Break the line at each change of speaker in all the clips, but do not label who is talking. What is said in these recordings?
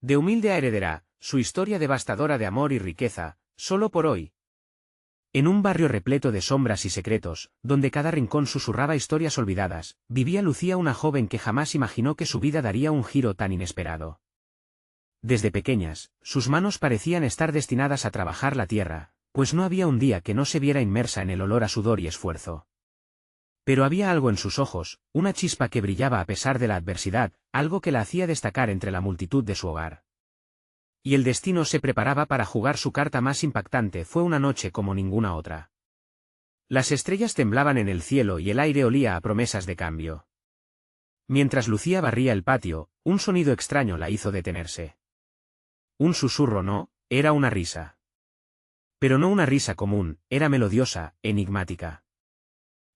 De humilde a heredera, su historia devastadora de amor y riqueza, solo por hoy. En un barrio repleto de sombras y secretos, donde cada rincón susurraba historias olvidadas, vivía Lucía, una joven que jamás imaginó que su vida daría un giro tan inesperado. Desde pequeñas, sus manos parecían estar destinadas a trabajar la tierra, pues no había un día que no se viera inmersa en el olor a sudor y esfuerzo. Pero había algo en sus ojos, una chispa que brillaba a pesar de la adversidad, algo que la hacía destacar entre la multitud de su hogar. Y el destino se preparaba para jugar su carta más impactante. Fue una noche como ninguna otra. Las estrellas temblaban en el cielo y el aire olía a promesas de cambio. Mientras Lucía barría el patio, un sonido extraño la hizo detenerse. Un susurro no, era una risa. Pero no una risa común, era melodiosa, enigmática.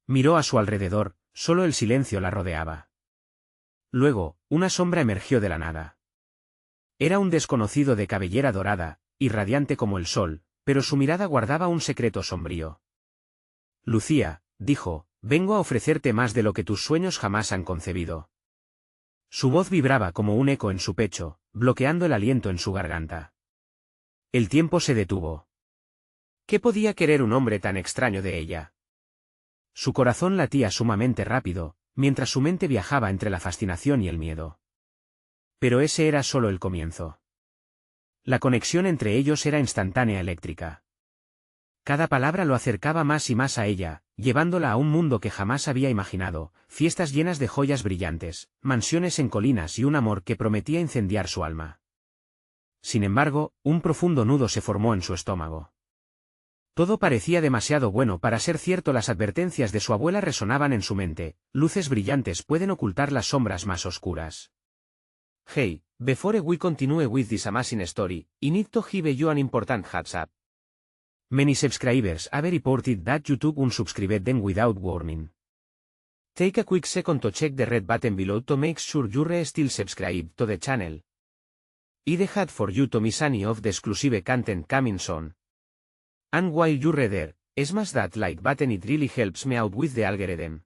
Miró a su alrededor, solo el silencio la rodeaba. Luego, una sombra emergió de la nada. Era un desconocido de cabellera dorada, y radiante como el sol, pero su mirada guardaba un secreto sombrío. Lucía, dijo, vengo a ofrecerte más de lo que tus sueños jamás han concebido. Su voz vibraba como un eco en su pecho, bloqueando el aliento en su garganta. El tiempo se detuvo. ¿Qué podía querer un hombre tan extraño de ella? Su corazón latía sumamente rápido, mientras su mente viajaba entre la fascinación y el miedo. Pero ese era solo el comienzo. La conexión entre ellos era instantánea, eléctrica. Cada palabra lo acercaba más y más a ella, llevándola a un mundo que jamás había imaginado, fiestas llenas de joyas brillantes, mansiones en colinas y un amor que prometía incendiar su alma. Sin embargo, un profundo nudo se formó en su estómago. Todo parecía demasiado bueno para ser cierto. Las advertencias de su abuela resonaban en su mente, luces brillantes pueden ocultar las sombras más oscuras. Hey, before we continue with this amazing story, I need to give you an important heads up. Many subscribers have reported that YouTube unsubscribed them without warning. Take a quick second to check the red button below to make sure you're still subscribed to the channel. I'd hate for you to miss any of the exclusive content coming soon. And while you're there, smash that like button, it really helps me out with the algorithm.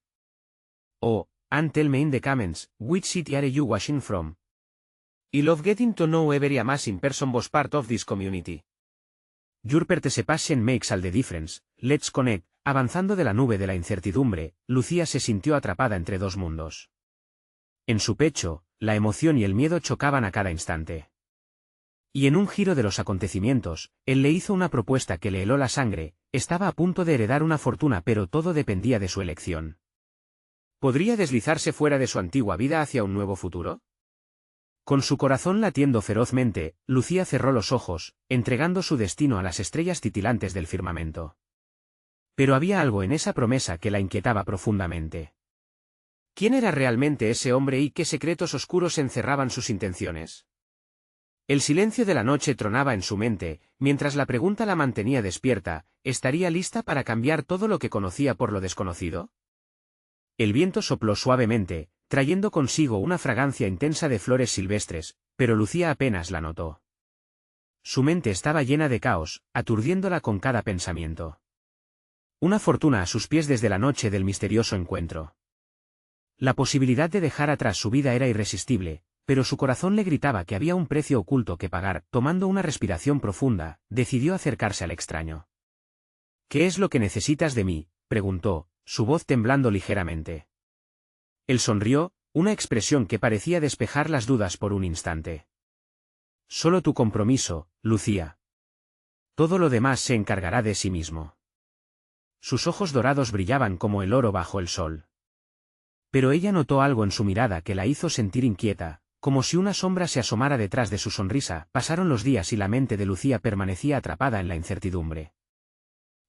Oh, and tell me in the comments, which city are you watching from? I love getting to know every amazing person was part of this community. Your participation makes all the difference, let's connect. Avanzando de la nube de la incertidumbre, Lucía se sintió atrapada entre dos mundos. En su pecho, la emoción y el miedo chocaban a cada instante. Y en un giro de los acontecimientos, él le hizo una propuesta que le heló la sangre. Estaba a punto de heredar una fortuna, pero todo dependía de su elección. ¿Podría deslizarse fuera de su antigua vida hacia un nuevo futuro? Con su corazón latiendo ferozmente, Lucía cerró los ojos, entregando su destino a las estrellas titilantes del firmamento. Pero había algo en esa promesa que la inquietaba profundamente. ¿Quién era realmente ese hombre y qué secretos oscuros encerraban sus intenciones? El silencio de la noche tronaba en su mente, mientras la pregunta la mantenía despierta. ¿Estaría lista para cambiar todo lo que conocía por lo desconocido? El viento sopló suavemente, trayendo consigo una fragancia intensa de flores silvestres, pero Lucía apenas la notó. Su mente estaba llena de caos, aturdiéndola con cada pensamiento. Una fortuna a sus pies desde la noche del misterioso encuentro. La posibilidad de dejar atrás su vida era irresistible, pero su corazón le gritaba que había un precio oculto que pagar. Tomando una respiración profunda, decidió acercarse al extraño. ¿Qué es lo que necesitas de mí?, preguntó, su voz temblando ligeramente. Él sonrió, una expresión que parecía despejar las dudas por un instante. Solo tu compromiso, Lucía. Todo lo demás se encargará de sí mismo. Sus ojos dorados brillaban como el oro bajo el sol. Pero ella notó algo en su mirada que la hizo sentir inquieta, como si una sombra se asomara detrás de su sonrisa. Pasaron los días y la mente de Lucía permanecía atrapada en la incertidumbre.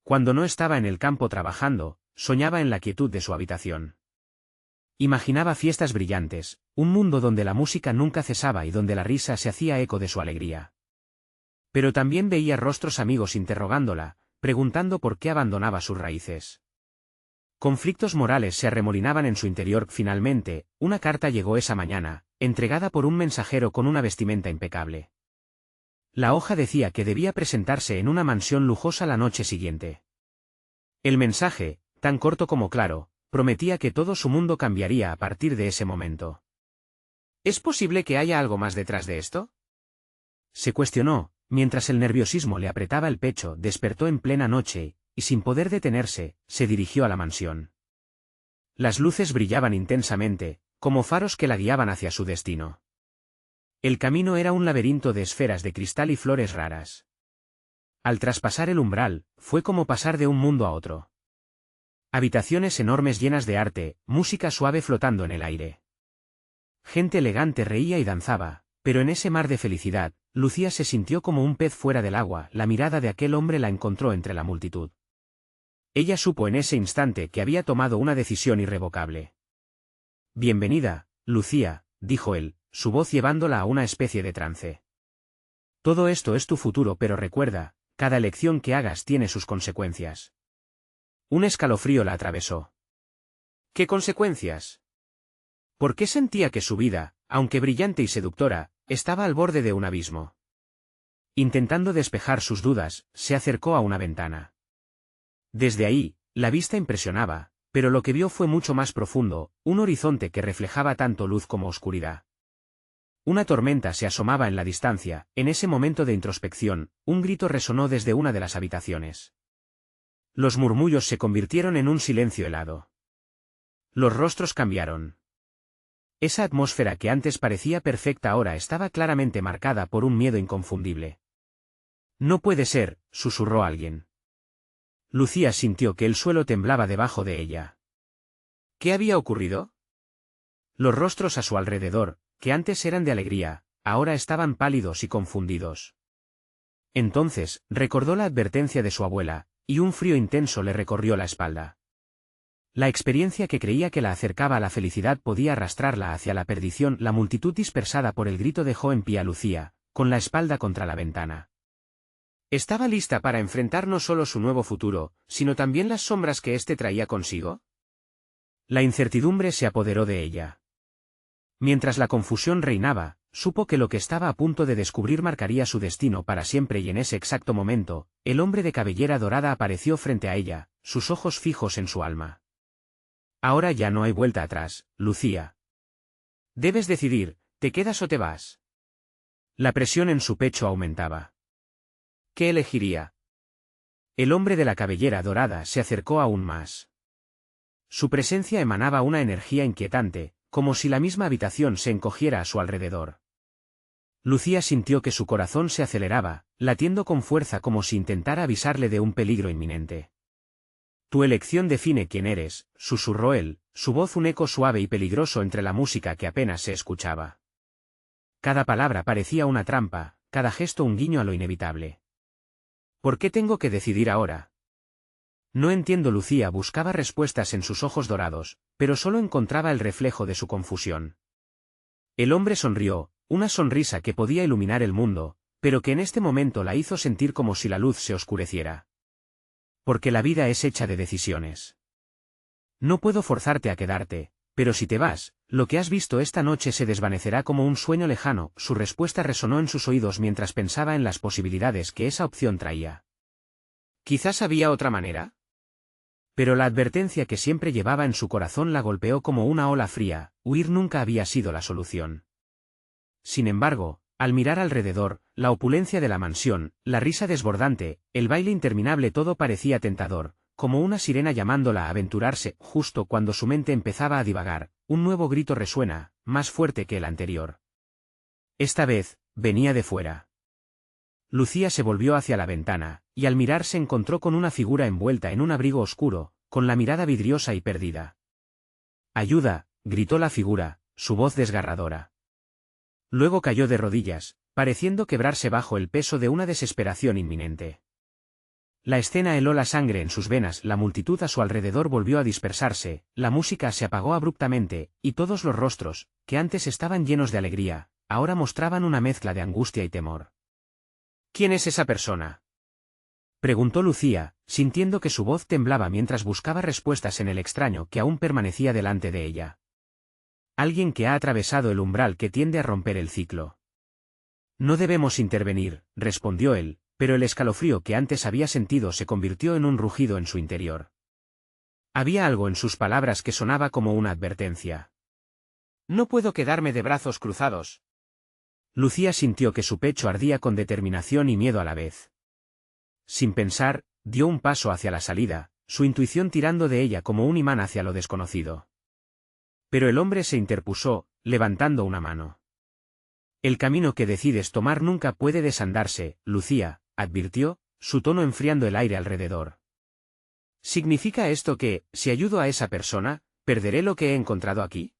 Cuando no estaba en el campo trabajando, soñaba en la quietud de su habitación. Imaginaba fiestas brillantes, un mundo donde la música nunca cesaba y donde la risa se hacía eco de su alegría. Pero también veía rostros amigos interrogándola, preguntando por qué abandonaba sus raíces. Conflictos morales se arremolinaban en su interior. Finalmente, una carta llegó esa mañana, entregada por un mensajero con una vestimenta impecable. La hoja decía que debía presentarse en una mansión lujosa la noche siguiente. El mensaje, tan corto como claro, prometía que todo su mundo cambiaría a partir de ese momento. ¿Es posible que haya algo más detrás de esto? Se cuestionó, mientras el nerviosismo le apretaba el pecho, despertó en plena noche, y sin poder detenerse, se dirigió a la mansión. Las luces brillaban intensamente, como faros que la guiaban hacia su destino. El camino era un laberinto de esferas de cristal y flores raras. Al traspasar el umbral, fue como pasar de un mundo a otro. Habitaciones enormes llenas de arte, música suave flotando en el aire. Gente elegante reía y danzaba, pero en ese mar de felicidad, Lucía se sintió como un pez fuera del agua. La mirada de aquel hombre la encontró entre la multitud. Ella supo en ese instante que había tomado una decisión irrevocable. «Bienvenida, Lucía», dijo él, su voz llevándola a una especie de trance. «Todo esto es tu futuro, pero recuerda, cada elección que hagas tiene sus consecuencias». Un escalofrío la atravesó. ¿Qué consecuencias? ¿Por qué sentía que su vida, aunque brillante y seductora, estaba al borde de un abismo? Intentando despejar sus dudas, se acercó a una ventana. Desde ahí, la vista impresionaba, pero lo que vio fue mucho más profundo, un horizonte que reflejaba tanto luz como oscuridad. Una tormenta se asomaba en la distancia. En ese momento de introspección, un grito resonó desde una de las habitaciones. Los murmullos se convirtieron en un silencio helado. Los rostros cambiaron. Esa atmósfera que antes parecía perfecta ahora estaba claramente marcada por un miedo inconfundible. «No puede ser», susurró alguien. Lucía sintió que el suelo temblaba debajo de ella. ¿Qué había ocurrido? Los rostros a su alrededor, que antes eran de alegría, ahora estaban pálidos y confundidos. Entonces, recordó la advertencia de su abuela, y un frío intenso le recorrió la espalda. La experiencia que creía que la acercaba a la felicidad podía arrastrarla hacia la perdición. La multitud dispersada por el grito dejó en pie a Lucía, con la espalda contra la ventana. ¿Estaba lista para enfrentar no solo su nuevo futuro, sino también las sombras que éste traía consigo? La incertidumbre se apoderó de ella. Mientras la confusión reinaba, supo que lo que estaba a punto de descubrir marcaría su destino para siempre, y en ese exacto momento, el hombre de cabellera dorada apareció frente a ella, sus ojos fijos en su alma. «Ahora ya no hay vuelta atrás, Lucía. Debes decidir, ¿te quedas o te vas?» La presión en su pecho aumentaba. ¿Qué elegiría? El hombre de la cabellera dorada se acercó aún más. Su presencia emanaba una energía inquietante, como si la misma habitación se encogiera a su alrededor. Lucía sintió que su corazón se aceleraba, latiendo con fuerza como si intentara avisarle de un peligro inminente. «Tu elección define quién eres», susurró él, su voz un eco suave y peligroso entre la música que apenas se escuchaba. Cada palabra parecía una trampa, cada gesto un guiño a lo inevitable. «¿Por qué tengo que decidir ahora?» «No entiendo». Lucía buscaba respuestas en sus ojos dorados, pero solo encontraba el reflejo de su confusión. El hombre sonrió, una sonrisa que podía iluminar el mundo, pero que en este momento la hizo sentir como si la luz se oscureciera. «Porque la vida es hecha de decisiones. No puedo forzarte a quedarte, pero si te vas, lo que has visto esta noche se desvanecerá como un sueño lejano». Su respuesta resonó en sus oídos mientras pensaba en las posibilidades que esa opción traía. ¿Quizás había otra manera? Pero la advertencia que siempre llevaba en su corazón la golpeó como una ola fría. Huir nunca había sido la solución. Sin embargo, al mirar alrededor, la opulencia de la mansión, la risa desbordante, el baile interminable, todo parecía tentador, como una sirena llamándola a aventurarse. Justo cuando su mente empezaba a divagar, un nuevo grito resuena, más fuerte que el anterior. Esta vez, venía de fuera. Lucía se volvió hacia la ventana, y al mirar se encontró con una figura envuelta en un abrigo oscuro, con la mirada vidriosa y perdida. «¡Ayuda!», gritó la figura, su voz desgarradora. Luego cayó de rodillas, pareciendo quebrarse bajo el peso de una desesperación inminente. La escena heló la sangre en sus venas. La multitud a su alrededor volvió a dispersarse, la música se apagó abruptamente, y todos los rostros, que antes estaban llenos de alegría, ahora mostraban una mezcla de angustia y temor. «¿Quién es esa persona?», preguntó Lucía, sintiendo que su voz temblaba mientras buscaba respuestas en el extraño que aún permanecía delante de ella. «Alguien que ha atravesado el umbral que tiende a romper el ciclo». «No debemos intervenir», respondió él, pero el escalofrío que antes había sentido se convirtió en un rugido en su interior. Había algo en sus palabras que sonaba como una advertencia. «No puedo quedarme de brazos cruzados». Lucía sintió que su pecho ardía con determinación y miedo a la vez. Sin pensar, dio un paso hacia la salida, su intuición tirando de ella como un imán hacia lo desconocido. Pero el hombre se interpuso, levantando una mano. El camino que decides tomar nunca puede desandarse, Lucía, advirtió, su tono enfriando el aire alrededor. ¿Significa esto que, si ayudo a esa persona, perderé lo que he encontrado aquí?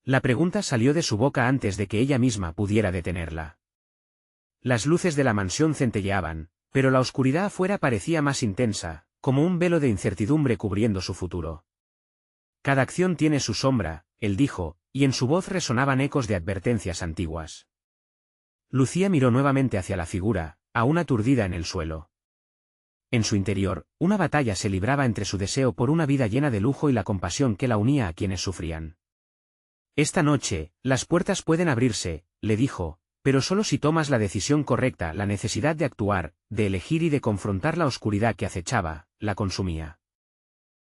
La pregunta salió de su boca antes de que ella misma pudiera detenerla. Las luces de la mansión centelleaban, pero la oscuridad afuera parecía más intensa, como un velo de incertidumbre cubriendo su futuro. Cada acción tiene su sombra, él dijo, y en su voz resonaban ecos de advertencias antiguas. Lucía miró nuevamente hacia la figura, aún aturdida en el suelo. En su interior, una batalla se libraba entre su deseo por una vida llena de lujo y la compasión que la unía a quienes sufrían. Esta noche, las puertas pueden abrirse, le dijo, pero solo si tomas la decisión correcta. La necesidad de actuar, de elegir y de confrontar la oscuridad que acechaba, la consumía.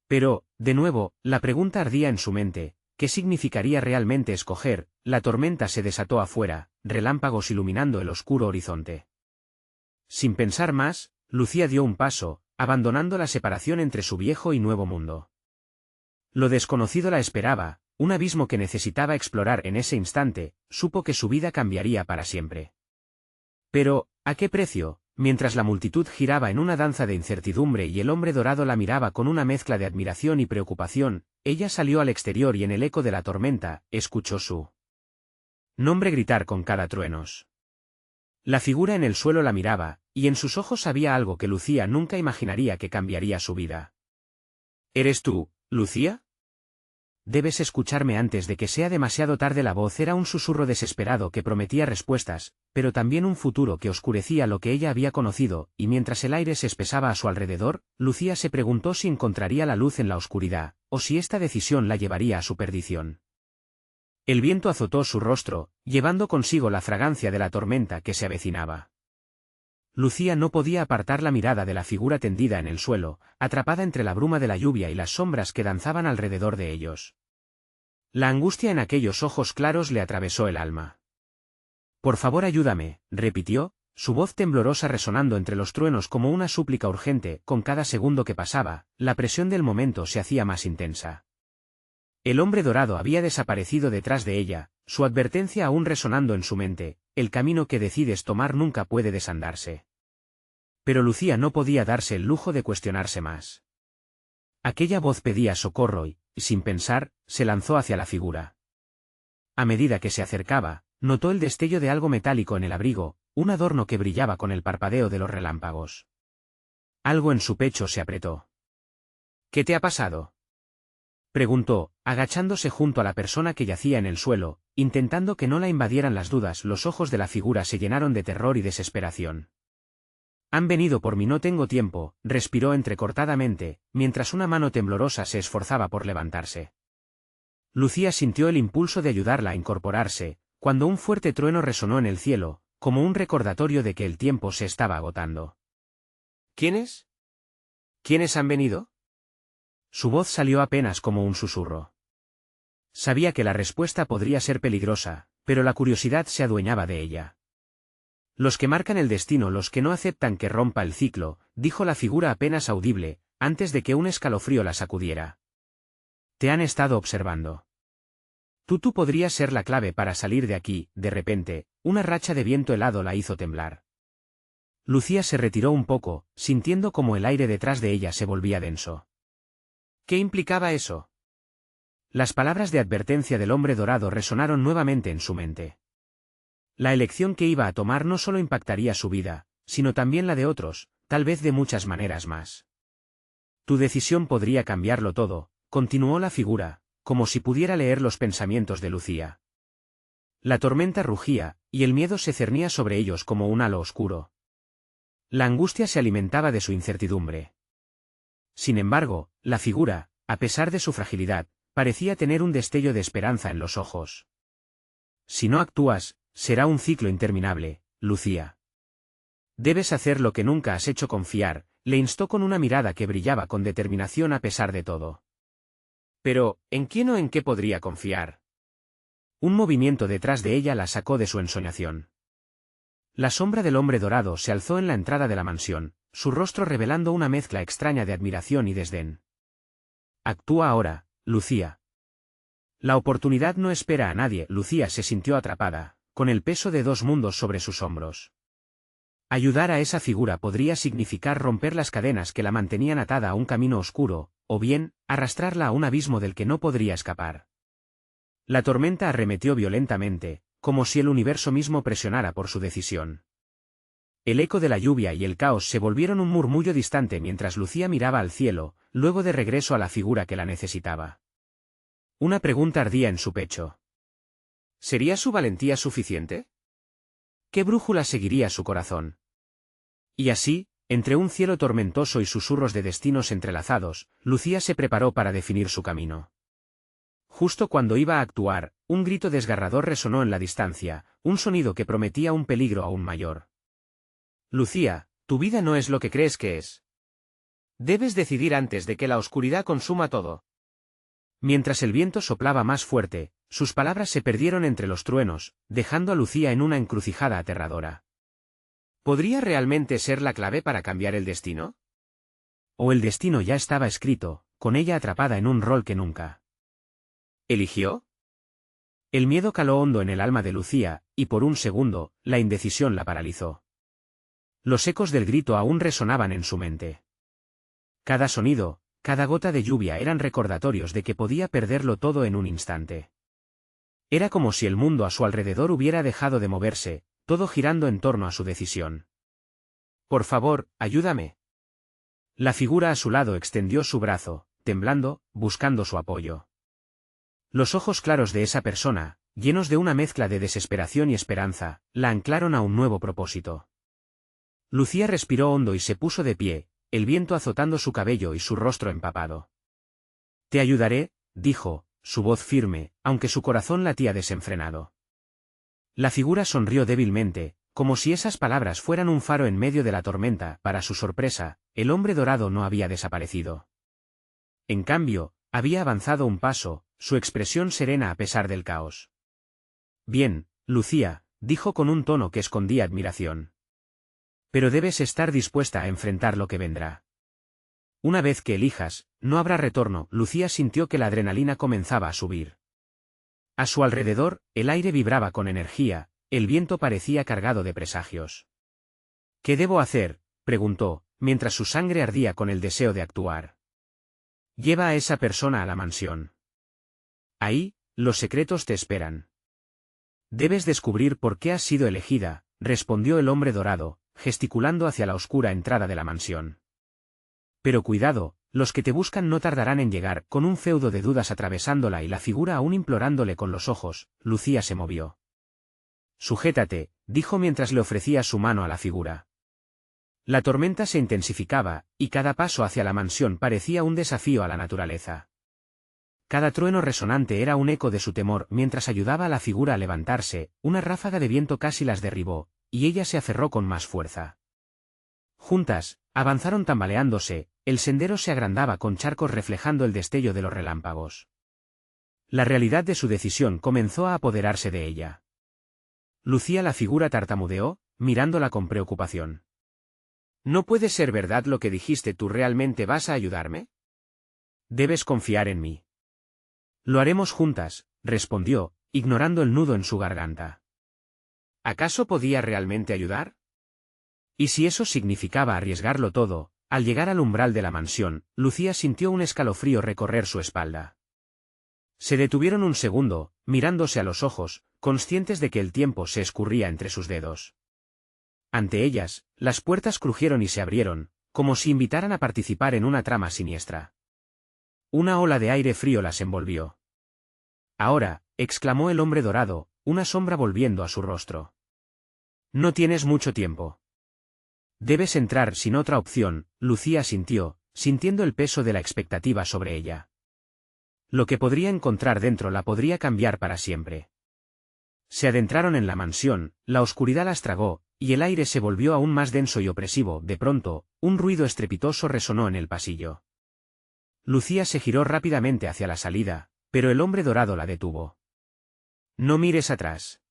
Pero, de nuevo, la pregunta ardía en su mente, ¿qué significaría realmente escoger? La tormenta se desató afuera, relámpagos iluminando el oscuro horizonte. Sin pensar más, Lucía dio un paso, abandonando la separación entre su viejo y nuevo mundo. Lo desconocido la esperaba, un abismo que necesitaba explorar en ese instante. Supo que su vida cambiaría para siempre. Pero, ¿a qué precio? Mientras la multitud giraba en una danza de incertidumbre y el hombre dorado la miraba con una mezcla de admiración y preocupación, ella salió al exterior y en el eco de la tormenta, escuchó su nombre gritar con cada truenos. La figura en el suelo la miraba, y en sus ojos había algo que Lucía nunca imaginaría que cambiaría su vida. ¿Eres tú, Lucía? Debes escucharme antes de que sea demasiado tarde. La voz era un susurro desesperado que prometía respuestas, pero también un futuro que oscurecía lo que ella había conocido, y mientras el aire se espesaba a su alrededor, Lucía se preguntó si encontraría la luz en la oscuridad, o si esta decisión la llevaría a su perdición. El viento azotó su rostro, llevando consigo la fragancia de la tormenta que se avecinaba. Lucía no podía apartar la mirada de la figura tendida en el suelo, atrapada entre la bruma de la lluvia y las sombras que danzaban alrededor de ellos. La angustia en aquellos ojos claros le atravesó el alma. «Por favor, ayúdame», repitió, su voz temblorosa resonando entre los truenos como una súplica urgente. Con cada segundo que pasaba, la presión del momento se hacía más intensa. El hombre dorado había desaparecido detrás de ella, su advertencia aún resonando en su mente: el camino que decides tomar nunca puede desandarse. Pero Lucía no podía darse el lujo de cuestionarse más. Aquella voz pedía socorro y, sin pensar, se lanzó hacia la figura. A medida que se acercaba, notó el destello de algo metálico en el abrigo, un adorno que brillaba con el parpadeo de los relámpagos. Algo en su pecho se apretó. «¿Qué te ha pasado?», preguntó, agachándose junto a la persona que yacía en el suelo, intentando que no la invadieran las dudas. Los ojos de la figura se llenaron de terror y desesperación. «Han venido por mí, no tengo tiempo», respiró entrecortadamente, mientras una mano temblorosa se esforzaba por levantarse. Lucía sintió el impulso de ayudarla a incorporarse, cuando un fuerte trueno resonó en el cielo, como un recordatorio de que el tiempo se estaba agotando. «¿Quiénes? ¿Quiénes han venido?». Su voz salió apenas como un susurro. Sabía que la respuesta podría ser peligrosa, pero la curiosidad se adueñaba de ella. «Los que marcan el destino, los que no aceptan que rompa el ciclo», dijo la figura apenas audible, antes de que un escalofrío la sacudiera. «Te han estado observando. Tú podrías ser la clave para salir de aquí». De repente, una racha de viento helado la hizo temblar. Lucía se retiró un poco, sintiendo como el aire detrás de ella se volvía denso. ¿Qué implicaba eso? Las palabras de advertencia del hombre dorado resonaron nuevamente en su mente. La elección que iba a tomar no solo impactaría su vida, sino también la de otros, tal vez de muchas maneras más. «Tu decisión podría cambiarlo todo», continuó la figura, como si pudiera leer los pensamientos de Lucía. La tormenta rugía, y el miedo se cernía sobre ellos como un halo oscuro. La angustia se alimentaba de su incertidumbre. Sin embargo, la figura, a pesar de su fragilidad, parecía tener un destello de esperanza en los ojos. «Si no actúas, será un ciclo interminable, Lucía. Debes hacer lo que nunca has hecho, confiar», le instó con una mirada que brillaba con determinación a pesar de todo. «Pero, ¿en quién o en qué podría confiar?». Un movimiento detrás de ella la sacó de su ensoñación. La sombra del hombre dorado se alzó en la entrada de la mansión, su rostro revelando una mezcla extraña de admiración y desdén. Actúa ahora, Lucía. La oportunidad no espera a nadie. Lucía se sintió atrapada, con el peso de dos mundos sobre sus hombros. Ayudar a esa figura podría significar romper las cadenas que la mantenían atada a un camino oscuro, o bien, arrastrarla a un abismo del que no podría escapar. La tormenta arremetió violentamente, como si el universo mismo presionara por su decisión. El eco de la lluvia y el caos se volvieron un murmullo distante mientras Lucía miraba al cielo, luego de regreso a la figura que la necesitaba. Una pregunta ardía en su pecho. ¿Sería su valentía suficiente? ¿Qué brújula seguiría su corazón? Y así, entre un cielo tormentoso y susurros de destinos entrelazados, Lucía se preparó para definir su camino. Justo cuando iba a actuar, un grito desgarrador resonó en la distancia, un sonido que prometía un peligro aún mayor. Lucía, tu vida no es lo que crees que es. Debes decidir antes de que la oscuridad consuma todo. Mientras el viento soplaba más fuerte, sus palabras se perdieron entre los truenos, dejando a Lucía en una encrucijada aterradora. ¿Podría realmente ser la clave para cambiar el destino? ¿O el destino ya estaba escrito, con ella atrapada en un rol que nunca eligió? El miedo caló hondo en el alma de Lucía, y por un segundo, la indecisión la paralizó. Los ecos del grito aún resonaban en su mente. Cada sonido, cada gota de lluvia eran recordatorios de que podía perderlo todo en un instante. Era como si el mundo a su alrededor hubiera dejado de moverse, todo girando en torno a su decisión. Por favor, ayúdame. La figura a su lado extendió su brazo, temblando, buscando su apoyo. Los ojos claros de esa persona, llenos de una mezcla de desesperación y esperanza, la anclaron a un nuevo propósito. Lucía respiró hondo y se puso de pie, el viento azotando su cabello y su rostro empapado. Te ayudaré, dijo, su voz firme, aunque su corazón latía desenfrenado. La figura sonrió débilmente, como si esas palabras fueran un faro en medio de la tormenta. Para su sorpresa, el hombre dorado no había desaparecido. En cambio, había avanzado un paso, su expresión serena a pesar del caos. Bien, Lucía, dijo con un tono que escondía admiración. Pero debes estar dispuesta a enfrentar lo que vendrá. Una vez que elijas, no habrá retorno. Lucía sintió que la adrenalina comenzaba a subir. A su alrededor, el aire vibraba con energía, el viento parecía cargado de presagios. ¿Qué debo hacer?, preguntó, mientras su sangre ardía con el deseo de actuar. Lleva a esa persona a la mansión. Ahí, los secretos te esperan. Debes descubrir por qué has sido elegida, respondió el hombre dorado, gesticulando hacia la oscura entrada de la mansión. Pero cuidado, los que te buscan no tardarán en llegar. Con un feudo de dudas atravesándola y la figura aún implorándole con los ojos, Lucía se movió. Sujétate, dijo mientras le ofrecía su mano a la figura. La tormenta se intensificaba, y cada paso hacia la mansión parecía un desafío a la naturaleza. Cada trueno resonante era un eco de su temor. Mientras ayudaba a la figura a levantarse, una ráfaga de viento casi las derribó, y ella se aferró con más fuerza. Juntas, avanzaron tambaleándose, el sendero se agrandaba con charcos reflejando el destello de los relámpagos. La realidad de su decisión comenzó a apoderarse de ella. Lucía, la figura tartamudeó, mirándola con preocupación. ¿No puede ser verdad lo que dijiste? ¿Tú realmente vas a ayudarme? Debes confiar en mí. Lo haremos juntas, respondió, ignorando el nudo en su garganta. ¿Acaso podía realmente ayudar? Y si eso significaba arriesgarlo todo, al llegar al umbral de la mansión, Lucía sintió un escalofrío recorrer su espalda. Se detuvieron un segundo, mirándose a los ojos, conscientes de que el tiempo se escurría entre sus dedos. Ante ellas, las puertas crujieron y se abrieron, como si invitaran a participar en una trama siniestra. Una ola de aire frío las envolvió. Ahora, exclamó el hombre dorado, una sombra volviendo a su rostro. No tienes mucho tiempo. Debes entrar sin otra opción. Lucía asintió, sintiendo el peso de la expectativa sobre ella. Lo que podría encontrar dentro la podría cambiar para siempre. Se adentraron en la mansión, la oscuridad las tragó, y el aire se volvió aún más denso y opresivo. De pronto, un ruido estrepitoso resonó en el pasillo. Lucía se giró rápidamente hacia la salida, pero el hombre dorado la detuvo. No mires atrás.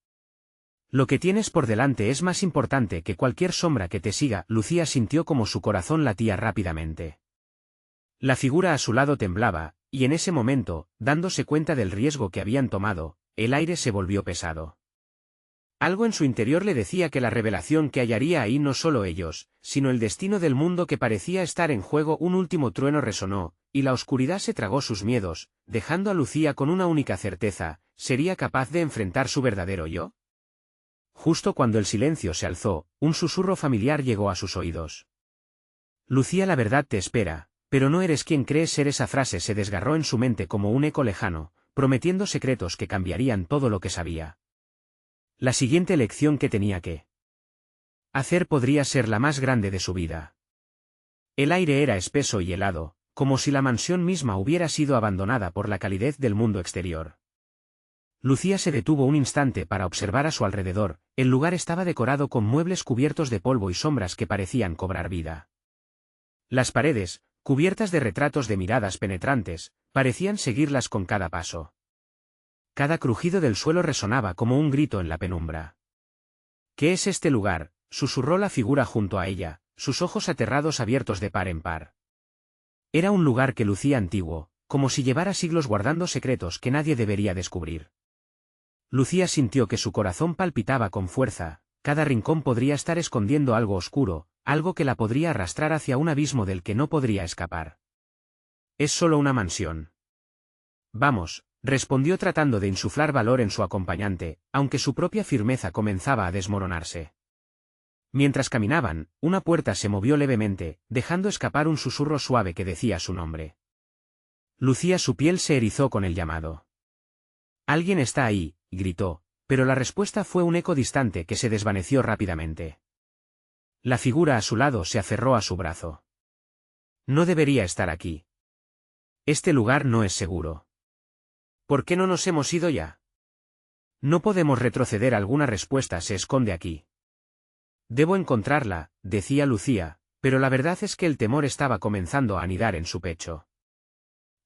Lo que tienes por delante es más importante que cualquier sombra que te siga. Lucía sintió como su corazón latía rápidamente. La figura a su lado temblaba, y en ese momento, dándose cuenta del riesgo que habían tomado, el aire se volvió pesado. Algo en su interior le decía que la revelación que hallaría ahí no solo ellos, sino el destino del mundo que parecía estar en juego. Un último trueno resonó, y la oscuridad se tragó sus miedos, dejando a Lucía con una única certeza: ¿sería capaz de enfrentar su verdadero yo? Justo cuando el silencio se alzó, un susurro familiar llegó a sus oídos. Lucía, la verdad te espera, pero no eres quien crees ser. Esa frase se desgarró en su mente como un eco lejano, prometiendo secretos que cambiarían todo lo que sabía. La siguiente elección que tenía que hacer podría ser la más grande de su vida. El aire era espeso y helado, como si la mansión misma hubiera sido abandonada por la calidez del mundo exterior. Lucía se detuvo un instante para observar a su alrededor. El lugar estaba decorado con muebles cubiertos de polvo y sombras que parecían cobrar vida. Las paredes, cubiertas de retratos de miradas penetrantes, parecían seguirlas con cada paso. Cada crujido del suelo resonaba como un grito en la penumbra. ¿Qué es este lugar?, susurró la figura junto a ella, sus ojos aterrados abiertos de par en par. Era un lugar que lucía antiguo, como si llevara siglos guardando secretos que nadie debería descubrir. Lucía sintió que su corazón palpitaba con fuerza. Cada rincón podría estar escondiendo algo oscuro, algo que la podría arrastrar hacia un abismo del que no podría escapar. Es solo una mansión. Vamos, respondió tratando de insuflar valor en su acompañante, aunque su propia firmeza comenzaba a desmoronarse. Mientras caminaban, una puerta se movió levemente, dejando escapar un susurro suave que decía su nombre. Lucía, su piel se erizó con el llamado. «Alguien está ahí», gritó, pero la respuesta fue un eco distante que se desvaneció rápidamente. La figura a su lado se aferró a su brazo. «No debería estar aquí. Este lugar no es seguro. ¿Por qué no nos hemos ido ya? No podemos retroceder. Alguna respuesta se esconde aquí». «Debo encontrarla», decía Lucía, pero la verdad es que el temor estaba comenzando a anidar en su pecho.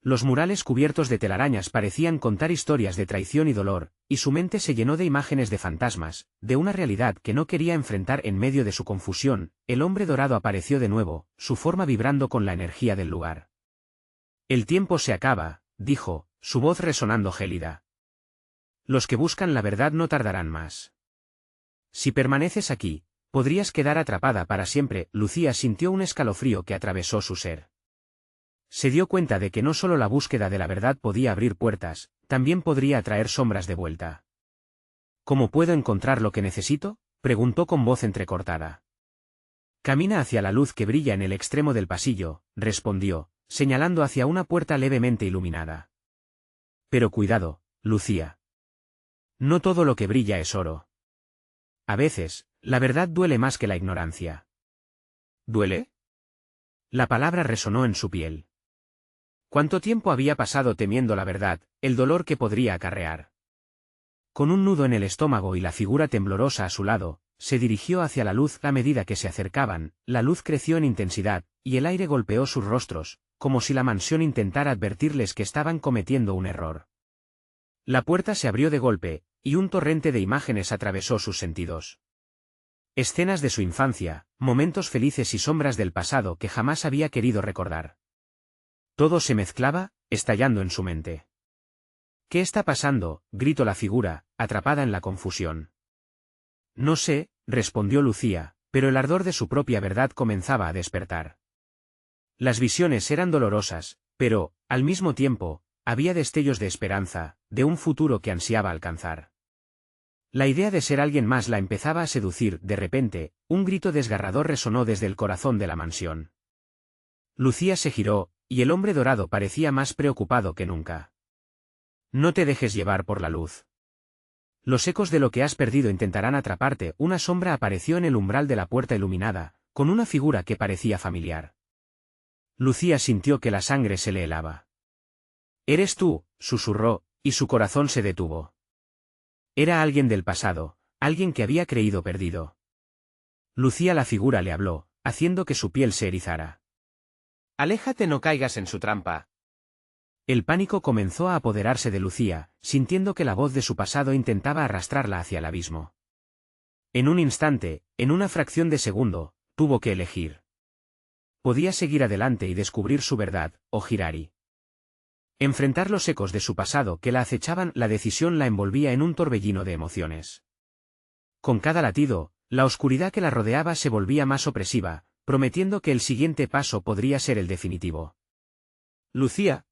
Los murales cubiertos de telarañas parecían contar historias de traición y dolor, y su mente se llenó de imágenes de fantasmas, de una realidad que no quería enfrentar. En medio de su confusión, el hombre dorado apareció de nuevo, su forma vibrando con la energía del lugar. «El tiempo se acaba», dijo, su voz resonando gélida. «Los que buscan la verdad no tardarán más. Si permaneces aquí, podrías quedar atrapada para siempre». Lucía sintió un escalofrío que atravesó su ser. Se dio cuenta de que no solo la búsqueda de la verdad podía abrir puertas, también podría atraer sombras de vuelta. «¿Cómo puedo encontrar lo que necesito?», preguntó con voz entrecortada. «Camina hacia la luz que brilla en el extremo del pasillo», respondió, señalando hacia una puerta levemente iluminada. «Pero cuidado, Lucía. No todo lo que brilla es oro. A veces, la verdad duele más que la ignorancia». «¿Duele?». La palabra resonó en su piel. ¿Cuánto tiempo había pasado temiendo la verdad, el dolor que podría acarrear? Con un nudo en el estómago y la figura temblorosa a su lado, se dirigió hacia la luz. A medida que se acercaban, la luz creció en intensidad, y el aire golpeó sus rostros, como si la mansión intentara advertirles que estaban cometiendo un error. La puerta se abrió de golpe, y un torrente de imágenes atravesó sus sentidos. Escenas de su infancia, momentos felices y sombras del pasado que jamás había querido recordar. Todo se mezclaba, estallando en su mente. «¿Qué está pasando?», gritó la figura, atrapada en la confusión. «No sé», respondió Lucía, pero el ardor de su propia verdad comenzaba a despertar. Las visiones eran dolorosas, pero, al mismo tiempo, había destellos de esperanza, de un futuro que ansiaba alcanzar. La idea de ser alguien más la empezaba a seducir. De repente, un grito desgarrador resonó desde el corazón de la mansión. Lucía se giró, y el hombre dorado parecía más preocupado que nunca. «No te dejes llevar por la luz. Los ecos de lo que has perdido intentarán atraparte». Una sombra apareció en el umbral de la puerta iluminada, con una figura que parecía familiar. Lucía sintió que la sangre se le helaba. «¿Eres tú?», susurró, y su corazón se detuvo. Era alguien del pasado, alguien que había creído perdido. Lucía, la figura le habló, haciendo que su piel se erizara. «Aléjate, no caigas en su trampa. El pánico comenzó a apoderarse de Lucía, sintiendo que la voz de su pasado intentaba arrastrarla hacia el abismo. En un instante, en una fracción de segundo, tuvo que elegir. Podía seguir adelante y descubrir su verdad, o Hirari. Enfrentar los ecos de su pasado que la acechaban, la decisión la envolvía en un torbellino de emociones. Con cada latido, la oscuridad que la rodeaba se volvía más opresiva, prometiendo que el siguiente paso podría ser el definitivo. Lucía.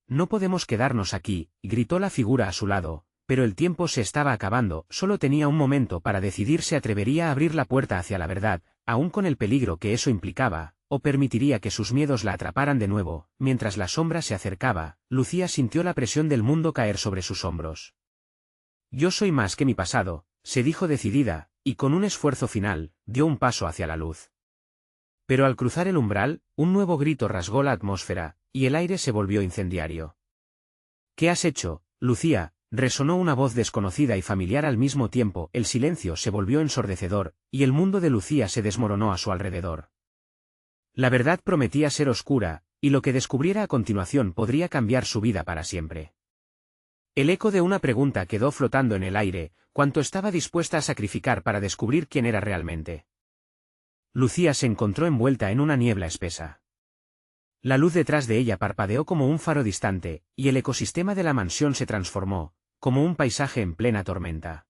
No podemos quedarnos aquí, gritó la figura a su lado, pero el tiempo se estaba acabando, solo tenía un momento para decidir si atrevería a abrir la puerta hacia la verdad, aun con el peligro que eso implicaba, o permitiría que sus miedos la atraparan de nuevo. Mientras la sombra se acercaba, Lucía sintió la presión del mundo caer sobre sus hombros. Yo soy más que mi pasado, se dijo decidida, y con un esfuerzo final, dio un paso hacia la luz. Pero al cruzar el umbral, un nuevo grito rasgó la atmósfera, y el aire se volvió incendiario. ¿Qué has hecho, Lucía? Resonó una voz desconocida y familiar al mismo tiempo. El silencio se volvió ensordecedor, y el mundo de Lucía se desmoronó a su alrededor. La verdad prometía ser oscura, y lo que descubriera a continuación podría cambiar su vida para siempre. El eco de una pregunta quedó flotando en el aire: ¿cuánto estaba dispuesta a sacrificar para descubrir quién era realmente? Lucía se encontró envuelta en una niebla espesa. La luz detrás de ella parpadeó como un faro distante, y el ecosistema de la mansión se transformó, como un paisaje en plena tormenta.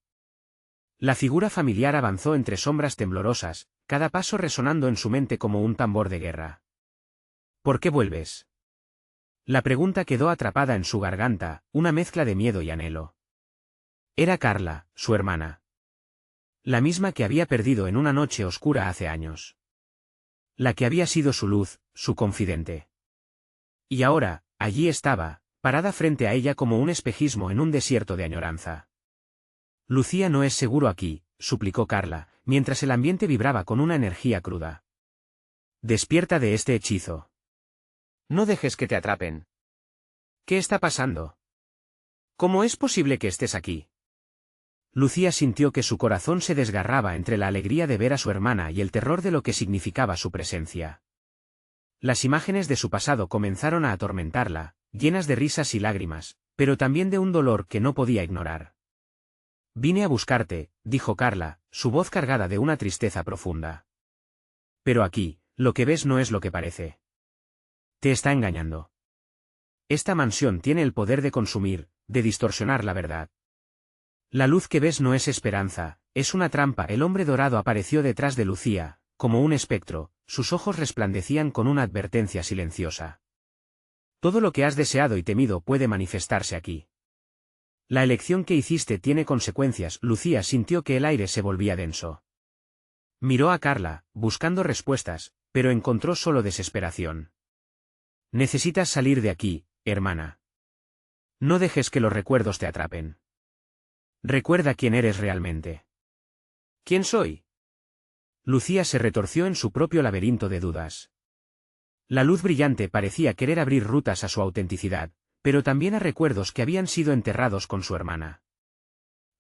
La figura familiar avanzó entre sombras temblorosas, cada paso resonando en su mente como un tambor de guerra. ¿Por qué vuelves? La pregunta quedó atrapada en su garganta, una mezcla de miedo y anhelo. Era Carla, su hermana. La misma que había perdido en una noche oscura hace años. La que había sido su luz, su confidente. Y ahora, allí estaba, parada frente a ella como un espejismo en un desierto de añoranza. Lucía, no es seguro aquí, suplicó Carla, mientras el ambiente vibraba con una energía cruda. Despierta de este hechizo. No dejes que te atrapen. ¿Qué está pasando? ¿Cómo es posible que estés aquí? Lucía sintió que su corazón se desgarraba entre la alegría de ver a su hermana y el terror de lo que significaba su presencia. Las imágenes de su pasado comenzaron a atormentarla, llenas de risas y lágrimas, pero también de un dolor que no podía ignorar. Vine a buscarte, dijo Carla, su voz cargada de una tristeza profunda. Pero aquí, lo que ves no es lo que parece. Te está engañando. Esta mansión tiene el poder de consumir, de distorsionar la verdad. La luz que ves no es esperanza, es una trampa. El hombre dorado apareció detrás de Lucía, como un espectro, sus ojos resplandecían con una advertencia silenciosa. Todo lo que has deseado y temido puede manifestarse aquí. La elección que hiciste tiene consecuencias. Lucía sintió que el aire se volvía denso. Miró a Carla, buscando respuestas, pero encontró solo desesperación. Necesitas salir de aquí, hermana. No dejes que los recuerdos te atrapen. Recuerda quién eres realmente. ¿Quién soy? Lucía se retorció en su propio laberinto de dudas. La luz brillante parecía querer abrir rutas a su autenticidad, pero también a recuerdos que habían sido enterrados con su hermana.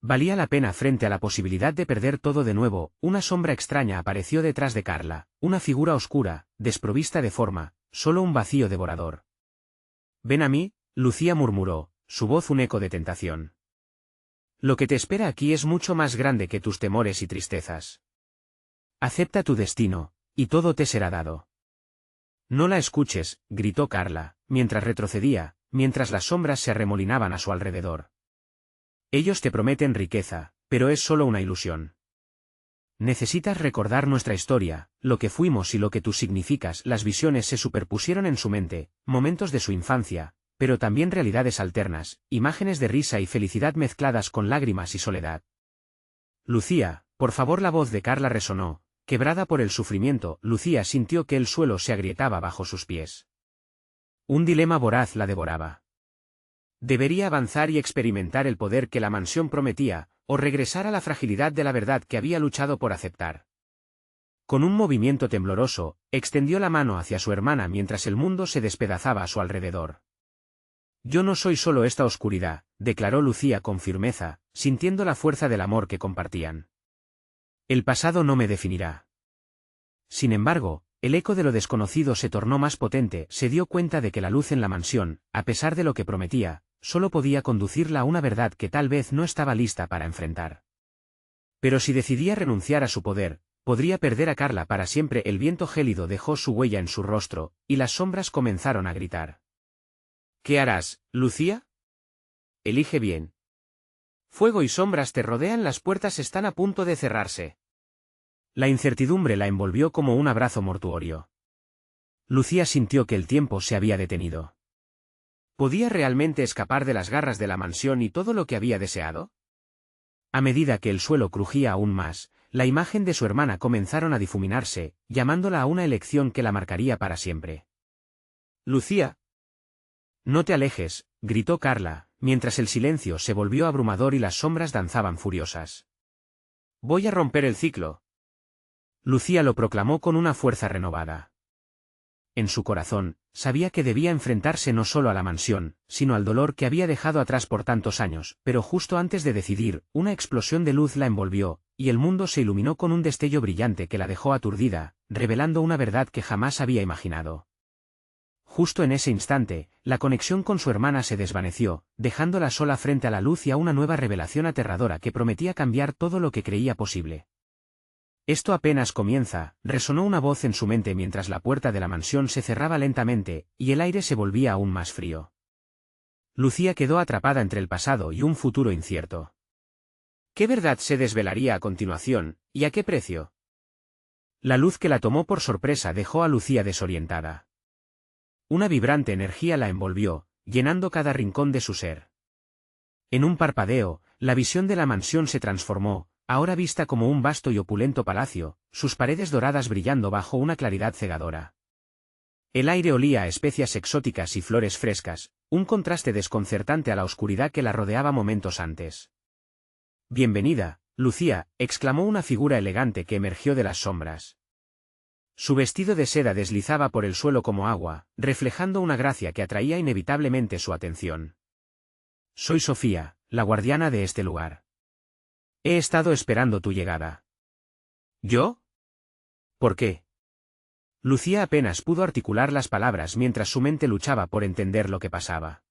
Valía la pena frente a la posibilidad de perder todo de nuevo. Una sombra extraña apareció detrás de Carla, una figura oscura, desprovista de forma, solo un vacío devorador. Ven a mí, Lucía murmuró, su voz un eco de tentación. Lo que te espera aquí es mucho más grande que tus temores y tristezas. Acepta tu destino, y todo te será dado. No la escuches, gritó Carla, mientras retrocedía, mientras las sombras se arremolinaban a su alrededor. Ellos te prometen riqueza, pero es solo una ilusión. Necesitas recordar nuestra historia, lo que fuimos y lo que tú significas. Las visiones se superpusieron en su mente, momentos de su infancia, pero también realidades alternas, imágenes de risa y felicidad mezcladas con lágrimas y soledad. Lucía, por favor. La voz de Carla resonó, quebrada por el sufrimiento. Lucía sintió que el suelo se agrietaba bajo sus pies. Un dilema voraz la devoraba. Debería avanzar y experimentar el poder que la mansión prometía, o regresar a la fragilidad de la verdad que había luchado por aceptar. Con un movimiento tembloroso, extendió la mano hacia su hermana mientras el mundo se despedazaba a su alrededor. Yo no soy solo esta oscuridad, declaró Lucía con firmeza, sintiendo la fuerza del amor que compartían. El pasado no me definirá. Sin embargo, el eco de lo desconocido se tornó más potente, se dio cuenta de que la luz en la mansión, a pesar de lo que prometía, solo podía conducirla a una verdad que tal vez no estaba lista para enfrentar. Pero si decidía renunciar a su poder, podría perder a Carla para siempre. El viento gélido dejó su huella en su rostro, y las sombras comenzaron a gritar. ¿Qué harás, Lucía? Elige bien. Fuego y sombras te rodean, las puertas están a punto de cerrarse. La incertidumbre la envolvió como un abrazo mortuorio. Lucía sintió que el tiempo se había detenido. ¿Podía realmente escapar de las garras de la mansión y todo lo que había deseado? A medida que el suelo crujía aún más, la imagen de su hermana comenzaron a difuminarse, llamándola a una elección que la marcaría para siempre. Lucía. No te alejes, gritó Carla, mientras el silencio se volvió abrumador y las sombras danzaban furiosas. Voy a romper el ciclo. Lucía lo proclamó con una fuerza renovada. En su corazón, sabía que debía enfrentarse no solo a la mansión, sino al dolor que había dejado atrás por tantos años, pero justo antes de decidir, una explosión de luz la envolvió, y el mundo se iluminó con un destello brillante que la dejó aturdida, revelando una verdad que jamás había imaginado. Justo en ese instante, la conexión con su hermana se desvaneció, dejándola sola frente a la luz y a una nueva revelación aterradora que prometía cambiar todo lo que creía posible. Esto apenas comienza, resonó una voz en su mente mientras la puerta de la mansión se cerraba lentamente, y el aire se volvía aún más frío. Lucía quedó atrapada entre el pasado y un futuro incierto. ¿Qué verdad se desvelaría a continuación, y a qué precio? La luz que la tomó por sorpresa dejó a Lucía desorientada. Una vibrante energía la envolvió, llenando cada rincón de su ser. En un parpadeo, la visión de la mansión se transformó, ahora vista como un vasto y opulento palacio, sus paredes doradas brillando bajo una claridad cegadora. El aire olía a especias exóticas y flores frescas, un contraste desconcertante a la oscuridad que la rodeaba momentos antes. «Bienvenida, Lucía», exclamó una figura elegante que emergió de las sombras. Su vestido de seda deslizaba por el suelo como agua, reflejando una gracia que atraía inevitablemente su atención. «Soy Sofía, la guardiana de este lugar. He estado esperando tu llegada». ¿Yo? ¿Por qué? Lucía apenas pudo articular las palabras mientras su mente luchaba por entender lo que pasaba.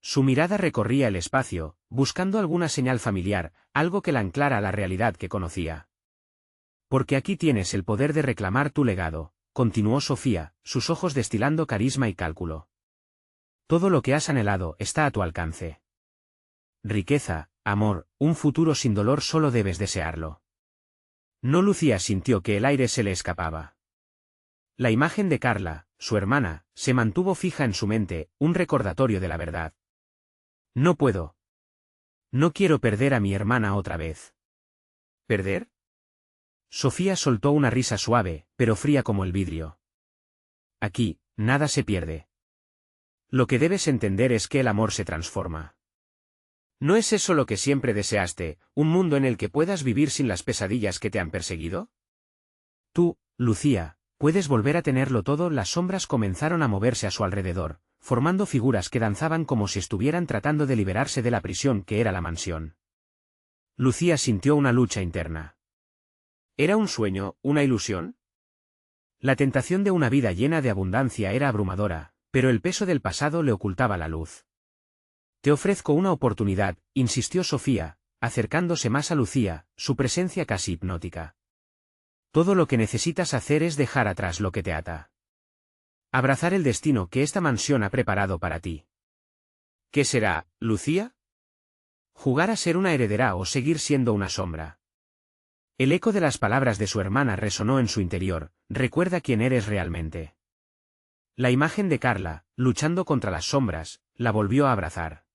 Su mirada recorría el espacio, buscando alguna señal familiar, algo que la anclara a la realidad que conocía. «Porque aquí tienes el poder de reclamar tu legado», continuó Sofía, sus ojos destilando carisma y cálculo. «Todo lo que has anhelado está a tu alcance. Riqueza, amor, un futuro sin dolor, solo debes desearlo». No. Lucía sintió que el aire se le escapaba. La imagen de Carla, su hermana, se mantuvo fija en su mente, un recordatorio de la verdad. «No puedo. No quiero perder a mi hermana otra vez». ¿Perder? Sofía soltó una risa suave, pero fría como el vidrio. «Aquí, nada se pierde. Lo que debes entender es que el amor se transforma. ¿No es eso lo que siempre deseaste, un mundo en el que puedas vivir sin las pesadillas que te han perseguido? Tú, Lucía, puedes volver a tenerlo todo». Las sombras comenzaron a moverse a su alrededor, formando figuras que danzaban como si estuvieran tratando de liberarse de la prisión que era la mansión. Lucía sintió una lucha interna. ¿Era un sueño, una ilusión? La tentación de una vida llena de abundancia era abrumadora, pero el peso del pasado le ocultaba la luz. «Te ofrezco una oportunidad», insistió Sofía, acercándose más a Lucía, su presencia casi hipnótica. «Todo lo que necesitas hacer es dejar atrás lo que te ata. Abrazar el destino que esta mansión ha preparado para ti». «¿Qué será, Lucía? ¿Jugar a ser una heredera o seguir siendo una sombra?» El eco de las palabras de su hermana resonó en su interior. «Recuerda quién eres realmente». La imagen de Carla, luchando contra las sombras, la volvió a abrazar.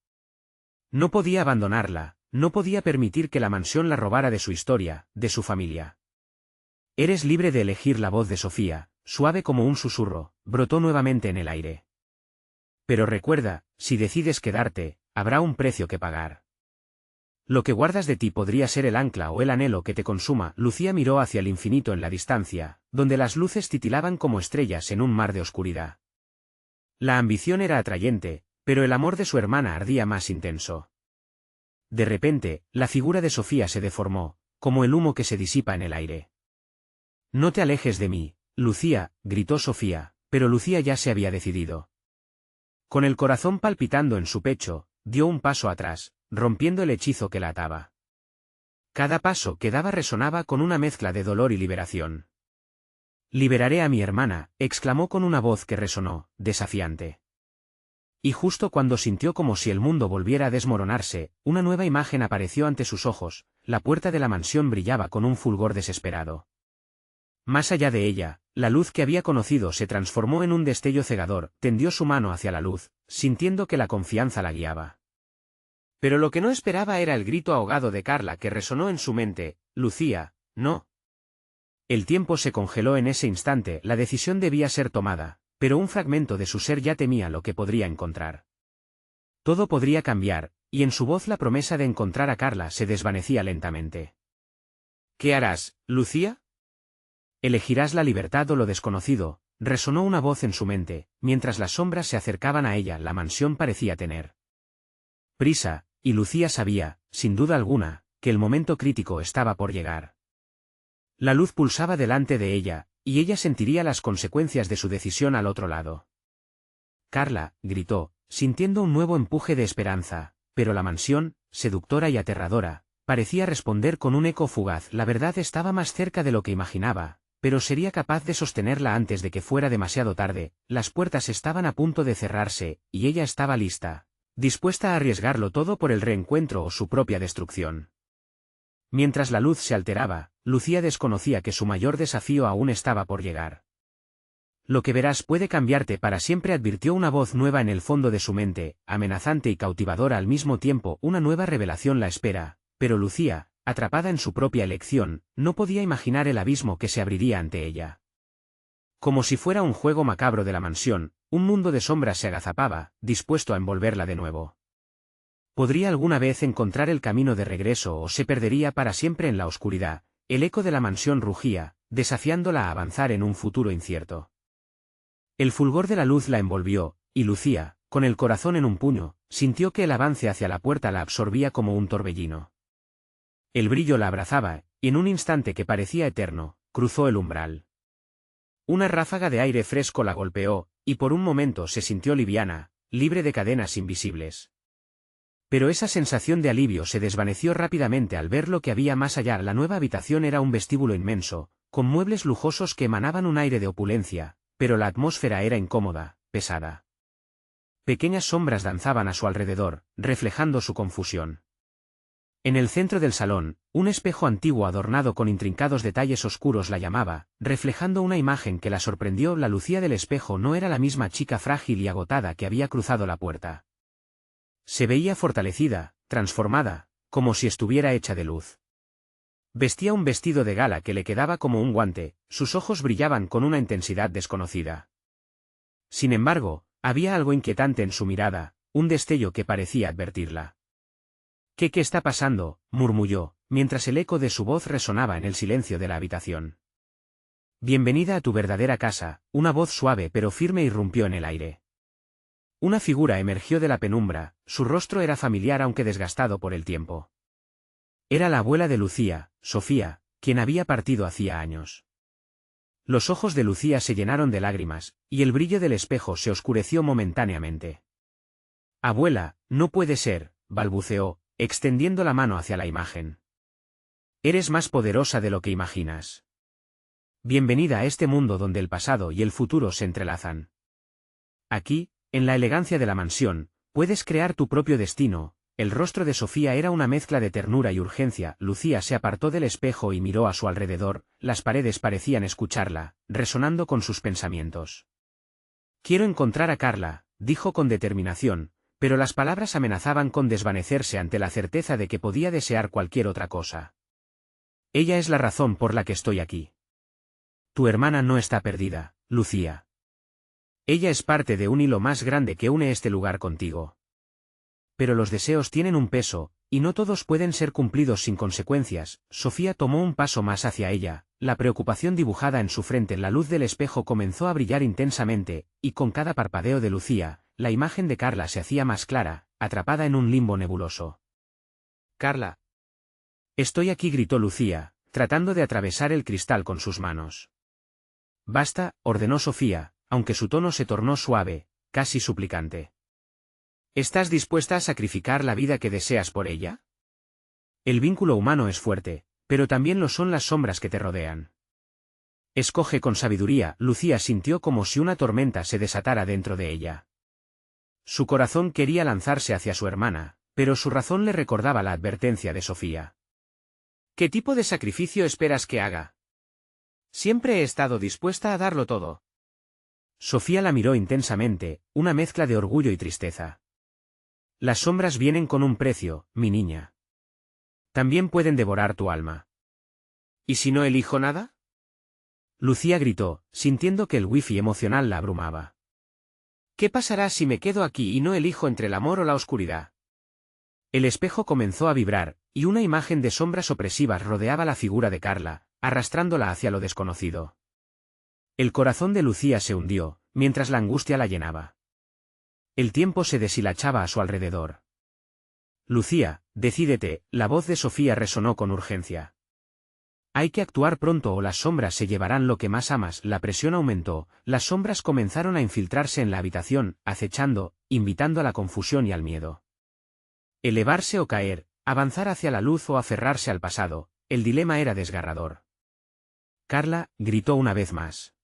No podía abandonarla, no podía permitir que la mansión la robara de su historia, de su familia. «Eres libre de elegir». La voz de Sofía, suave como un susurro, brotó nuevamente en el aire. «Pero recuerda, si decides quedarte, habrá un precio que pagar. Lo que guardas de ti podría ser el ancla o el anhelo que te consuma». Lucía miró hacia el infinito en la distancia, donde las luces titilaban como estrellas en un mar de oscuridad. La ambición era atrayente, pero el amor de su hermana ardía más intenso. De repente, la figura de Sofía se deformó, como el humo que se disipa en el aire. «No te alejes de mí», Lucía, gritó Sofía, pero Lucía ya se había decidido. Con el corazón palpitando en su pecho, dio un paso atrás, rompiendo el hechizo que la ataba. Cada paso que daba resonaba con una mezcla de dolor y liberación. «Liberaré a mi hermana», exclamó con una voz que resonó, desafiante. Y justo cuando sintió como si el mundo volviera a desmoronarse, una nueva imagen apareció ante sus ojos, la puerta de la mansión brillaba con un fulgor desesperado. Más allá de ella, la luz que había conocido se transformó en un destello cegador, tendió su mano hacia la luz, sintiendo que la confianza la guiaba. Pero lo que no esperaba era el grito ahogado de Carla que resonó en su mente: «Lucía, no». El tiempo se congeló en ese instante, la decisión debía ser tomada, pero un fragmento de su ser ya temía lo que podría encontrar. Todo podría cambiar, y en su voz la promesa de encontrar a Carla se desvanecía lentamente. «¿Qué harás, Lucía? ¿Elegirás la libertad o lo desconocido?», resonó una voz en su mente, mientras las sombras se acercaban a ella. La mansión parecía tener prisa, y Lucía sabía, sin duda alguna, que el momento crítico estaba por llegar. La luz pulsaba delante de ella, y ella sentiría las consecuencias de su decisión al otro lado. «Carla», gritó, sintiendo un nuevo empuje de esperanza, pero la mansión, seductora y aterradora, parecía responder con un eco fugaz. La verdad estaba más cerca de lo que imaginaba, pero sería capaz de sostenerla antes de que fuera demasiado tarde. Las puertas estaban a punto de cerrarse, y ella estaba lista, dispuesta a arriesgarlo todo por el reencuentro o su propia destrucción. Mientras la luz se alteraba, Lucía desconocía que su mayor desafío aún estaba por llegar. «Lo que verás puede cambiarte para siempre», advirtió una voz nueva en el fondo de su mente, amenazante y cautivadora al mismo tiempo. Una nueva revelación la espera, pero Lucía, atrapada en su propia elección, no podía imaginar el abismo que se abriría ante ella. Como si fuera un juego macabro de la mansión, un mundo de sombras se agazapaba, dispuesto a envolverla de nuevo. ¿Podría alguna vez encontrar el camino de regreso o se perdería para siempre en la oscuridad? El eco de la mansión rugía, desafiándola a avanzar en un futuro incierto. El fulgor de la luz la envolvió, y Lucía, con el corazón en un puño, sintió que el avance hacia la puerta la absorbía como un torbellino. El brillo la abrazaba, y en un instante que parecía eterno, cruzó el umbral. Una ráfaga de aire fresco la golpeó, y por un momento se sintió liviana, libre de cadenas invisibles. Pero esa sensación de alivio se desvaneció rápidamente al ver lo que había más allá. La nueva habitación era un vestíbulo inmenso, con muebles lujosos que emanaban un aire de opulencia, pero la atmósfera era incómoda, pesada. Pequeñas sombras danzaban a su alrededor, reflejando su confusión. En el centro del salón, un espejo antiguo adornado con intrincados detalles oscuros la llamaba, reflejando una imagen que la sorprendió. La Lucía del espejo no era la misma chica frágil y agotada que había cruzado la puerta. Se veía fortalecida, transformada, como si estuviera hecha de luz. Vestía un vestido de gala que le quedaba como un guante, sus ojos brillaban con una intensidad desconocida. Sin embargo, había algo inquietante en su mirada, un destello que parecía advertirla. ¿Qué está pasando?, murmulló, mientras el eco de su voz resonaba en el silencio de la habitación. «Bienvenida a tu verdadera casa», una voz suave pero firme irrumpió en el aire. Una figura emergió de la penumbra, su rostro era familiar aunque desgastado por el tiempo. Era la abuela de Lucía, Sofía, quien había partido hacía años. Los ojos de Lucía se llenaron de lágrimas, y el brillo del espejo se oscureció momentáneamente. «Abuela, no puede ser», balbuceó, extendiendo la mano hacia la imagen. «Eres más poderosa de lo que imaginas. Bienvenida a este mundo donde el pasado y el futuro se entrelazan. Aquí, en la elegancia de la mansión, puedes crear tu propio destino». El rostro de Sofía era una mezcla de ternura y urgencia. Lucía se apartó del espejo y miró a su alrededor, las paredes parecían escucharla, resonando con sus pensamientos. «Quiero encontrar a Carla», dijo con determinación, pero las palabras amenazaban con desvanecerse ante la certeza de que podía desear cualquier otra cosa. «Ella es la razón por la que estoy aquí. Tu hermana no está perdida, Lucía. Ella es parte de un hilo más grande que une este lugar contigo. Pero los deseos tienen un peso, y no todos pueden ser cumplidos sin consecuencias». Sofía tomó un paso más hacia ella, la preocupación dibujada en su frente. La luz del espejo comenzó a brillar intensamente, y con cada parpadeo de Lucía, la imagen de Carla se hacía más clara, atrapada en un limbo nebuloso. «Carla. Estoy aquí», gritó Lucía, tratando de atravesar el cristal con sus manos. Basta, ordenó Sofía, aunque su tono se tornó suave, casi suplicante. ¿Estás dispuesta a sacrificar la vida que deseas por ella? El vínculo humano es fuerte, pero también lo son las sombras que te rodean. Escoge con sabiduría. Lucía sintió como si una tormenta se desatara dentro de ella. Su corazón quería lanzarse hacia su hermana, pero su razón le recordaba la advertencia de Sofía. ¿Qué tipo de sacrificio esperas que haga? Siempre he estado dispuesta a darlo todo. Sofía la miró intensamente, una mezcla de orgullo y tristeza. Las sombras vienen con un precio, mi niña. También pueden devorar tu alma. ¿Y si no elijo nada? Lucía gritó, sintiendo que el wifi emocional la abrumaba. ¿Qué pasará si me quedo aquí y no elijo entre el amor o la oscuridad? El espejo comenzó a vibrar, y una imagen de sombras opresivas rodeaba la figura de Carla, arrastrándola hacia lo desconocido. El corazón de Lucía se hundió, mientras la angustia la llenaba. El tiempo se deshilachaba a su alrededor. Lucía, decídete, la voz de Sofía resonó con urgencia. Hay que actuar pronto o las sombras se llevarán lo que más amas. La presión aumentó, las sombras comenzaron a infiltrarse en la habitación, acechando, invitando a la confusión y al miedo. Elevarse o caer, avanzar hacia la luz o aferrarse al pasado, el dilema era desgarrador. Carla, gritó una vez más.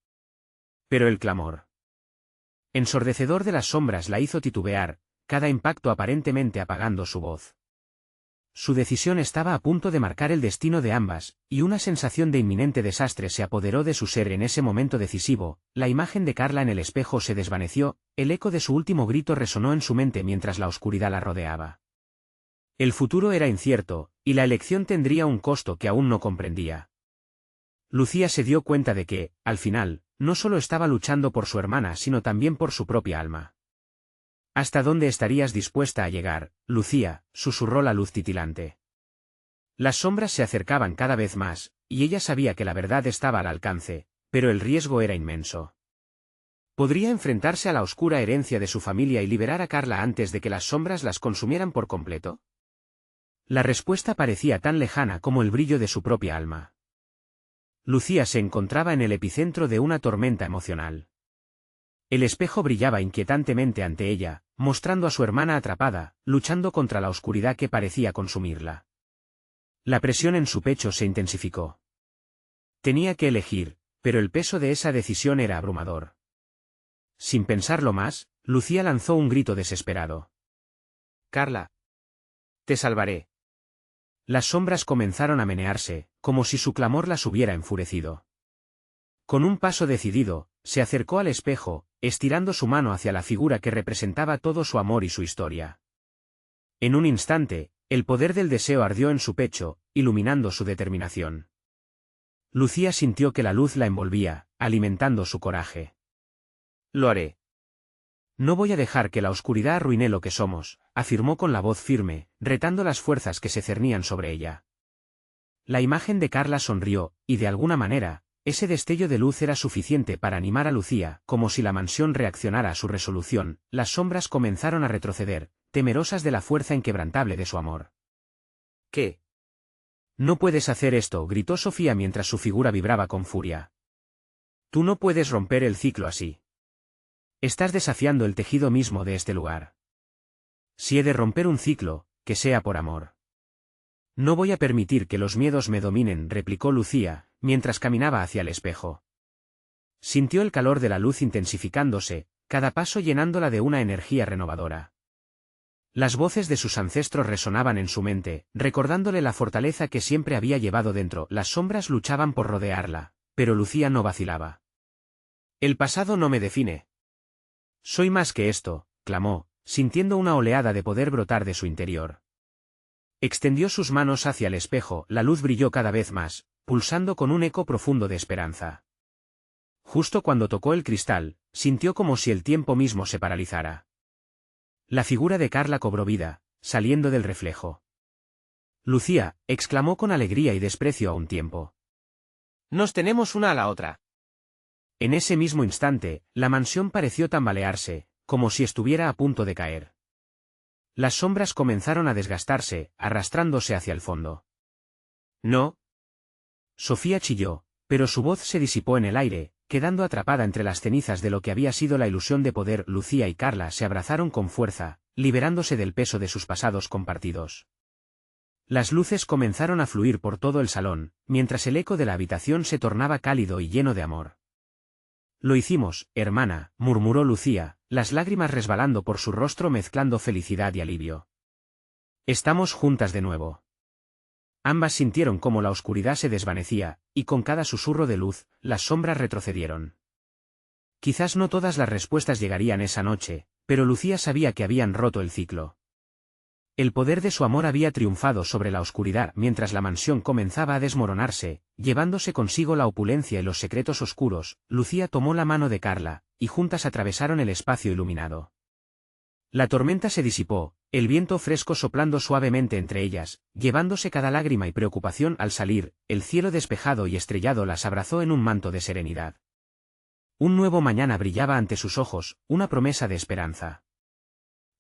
Pero el clamor ensordecedor de las sombras la hizo titubear, cada impacto aparentemente apagando su voz. Su decisión estaba a punto de marcar el destino de ambas, y una sensación de inminente desastre se apoderó de su ser en ese momento decisivo. La imagen de Carla en el espejo se desvaneció, el eco de su último grito resonó en su mente mientras la oscuridad la rodeaba. El futuro era incierto, y la elección tendría un costo que aún no comprendía. Lucía se dio cuenta de que, al final, no solo estaba luchando por su hermana sino también por su propia alma. ¿Hasta dónde estarías dispuesta a llegar, Lucía?, susurró la luz titilante. Las sombras se acercaban cada vez más, y ella sabía que la verdad estaba al alcance, pero el riesgo era inmenso. ¿Podría enfrentarse a la oscura herencia de su familia y liberar a Carla antes de que las sombras las consumieran por completo? La respuesta parecía tan lejana como el brillo de su propia alma. Lucía se encontraba en el epicentro de una tormenta emocional. El espejo brillaba inquietantemente ante ella, mostrando a su hermana atrapada, luchando contra la oscuridad que parecía consumirla. La presión en su pecho se intensificó. Tenía que elegir, pero el peso de esa decisión era abrumador. Sin pensarlo más, Lucía lanzó un grito desesperado. «Carla. Te salvaré». Las sombras comenzaron a menearse, como si su clamor las hubiera enfurecido. Con un paso decidido, se acercó al espejo, estirando su mano hacia la figura que representaba todo su amor y su historia. En un instante, el poder del deseo ardió en su pecho, iluminando su determinación. Lucía sintió que la luz la envolvía, alimentando su coraje. «Lo haré. No voy a dejar que la oscuridad arruine lo que somos», afirmó con la voz firme, retando las fuerzas que se cernían sobre ella. La imagen de Carla sonrió, y de alguna manera, ese destello de luz era suficiente para animar a Lucía. Como si la mansión reaccionara a su resolución, las sombras comenzaron a retroceder, temerosas de la fuerza inquebrantable de su amor. «¿Qué? No puedes hacer esto», gritó Sofía mientras su figura vibraba con furia. «Tú no puedes romper el ciclo así. Estás desafiando el tejido mismo de este lugar. Si he de romper un ciclo, que sea por amor». «No voy a permitir que los miedos me dominen», replicó Lucía, mientras caminaba hacia el espejo. Sintió el calor de la luz intensificándose, cada paso llenándola de una energía renovadora. Las voces de sus ancestros resonaban en su mente, recordándole la fortaleza que siempre había llevado dentro. Las sombras luchaban por rodearla, pero Lucía no vacilaba. «El pasado no me define. Soy más que esto», clamó, sintiendo una oleada de poder brotar de su interior. Extendió sus manos hacia el espejo, la luz brilló cada vez más, pulsando con un eco profundo de esperanza. Justo cuando tocó el cristal, sintió como si el tiempo mismo se paralizara. La figura de Carla cobró vida, saliendo del reflejo. «Lucía», exclamó con alegría y desprecio a un tiempo. «Nos tenemos una a la otra». En ese mismo instante, la mansión pareció tambalearse, como si estuviera a punto de caer. Las sombras comenzaron a desgastarse, arrastrándose hacia el fondo. «No». Sofía chilló, pero su voz se disipó en el aire, quedando atrapada entre las cenizas de lo que había sido la ilusión de poder. Lucía y Carla se abrazaron con fuerza, liberándose del peso de sus pasados compartidos. Las luces comenzaron a fluir por todo el salón, mientras el eco de la habitación se tornaba cálido y lleno de amor. «Lo hicimos, hermana», murmuró Lucía, las lágrimas resbalando por su rostro mezclando felicidad y alivio. «Estamos juntas de nuevo». Ambas sintieron cómo la oscuridad se desvanecía, y con cada susurro de luz, las sombras retrocedieron. Quizás no todas las respuestas llegarían esa noche, pero Lucía sabía que habían roto el ciclo. El poder de su amor había triunfado sobre la oscuridad mientras la mansión comenzaba a desmoronarse, llevándose consigo la opulencia y los secretos oscuros. Lucía tomó la mano de Carla, y juntas atravesaron el espacio iluminado. La tormenta se disipó, el viento fresco soplando suavemente entre ellas, llevándose cada lágrima y preocupación. Al salir, el cielo despejado y estrellado las abrazó en un manto de serenidad. Un nuevo mañana brillaba ante sus ojos, una promesa de esperanza.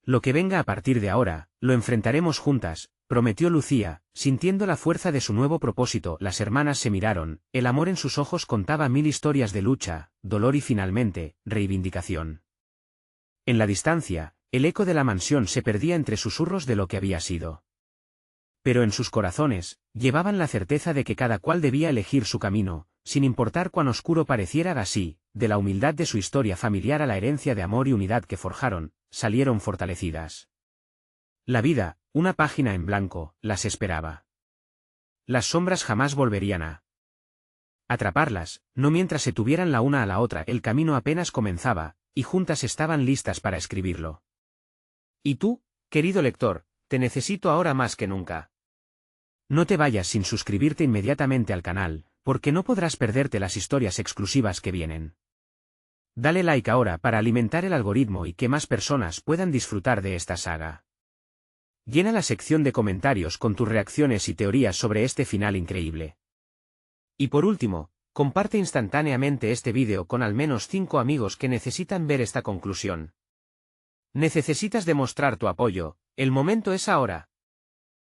«Lo que venga a partir de ahora, lo enfrentaremos juntas», prometió Lucía, sintiendo la fuerza de su nuevo propósito. Las hermanas se miraron, el amor en sus ojos contaba 1000 historias de lucha, dolor y finalmente, reivindicación. En la distancia, el eco de la mansión se perdía entre susurros de lo que había sido. Pero en sus corazones, llevaban la certeza de que cada cual debía elegir su camino, sin importar cuán oscuro pareciera. Así, de la humildad de su historia familiar a la herencia de amor y unidad que forjaron, salieron fortalecidas. La vida, una página en blanco, las esperaba. Las sombras jamás volverían a atraparlas, no mientras se tuvieran la una a la otra. El camino apenas comenzaba, y juntas estaban listas para escribirlo. Y tú, querido lector, te necesito ahora más que nunca. No te vayas sin suscribirte inmediatamente al canal, porque no podrás perderte las historias exclusivas que vienen. Dale like ahora para alimentar el algoritmo y que más personas puedan disfrutar de esta saga. Llena la sección de comentarios con tus reacciones y teorías sobre este final increíble. Y por último, comparte instantáneamente este vídeo con al menos 5 amigos que necesitan ver esta conclusión. Necesitas demostrar tu apoyo, el momento es ahora.